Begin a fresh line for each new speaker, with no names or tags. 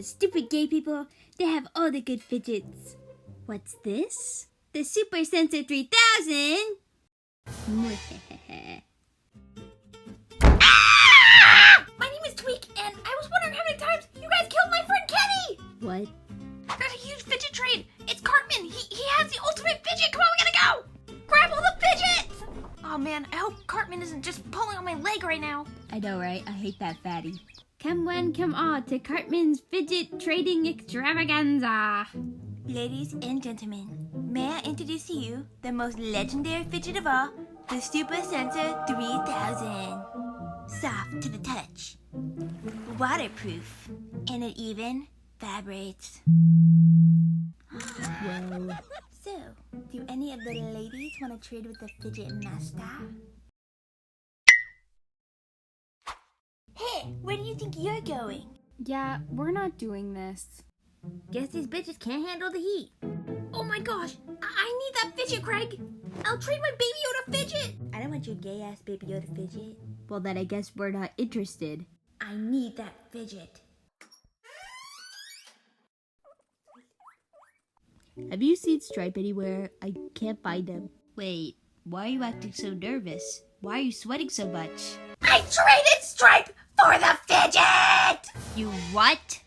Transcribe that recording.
Stupid gay people. They have all the good fidgets. What's this? The Super Sensor 3000?
Ah! My name is Tweek, and I was wondering how many times you guys killed my friend Kenny!
What?
There's a huge fidget trade. It's Cartman. He has the ultimate fidget. Come on, we gotta go! Grab all the fidgets! Oh man, I hope Cartman isn't just pulling on my leg right now.
I know, right? I hate that fatty. Come one, come all to Cartman's Fidget Trading Extravaganza.
Ladies and gentlemen, may I introduce to you the most legendary fidget of all, the Super Sensor 3000. Soft to the touch, waterproof, and it even vibrates.
Whoa.
So, do any of the ladies want to trade with the fidget master? Hey, where do you think you're going?
Yeah, we're not doing this.
Guess these bitches can't handle the heat.
Oh my gosh, I need that fidget, Craig. I'll trade my Baby Yoda fidget.
I don't want your gay-ass Baby Yoda fidget.
Well, then I guess we're not interested.
I need that fidget.
Have you seen Stripe anywhere? I can't find him. Wait, why are you acting so nervous? Why are you sweating so much?
I traded Stripe for the fidget!
You what?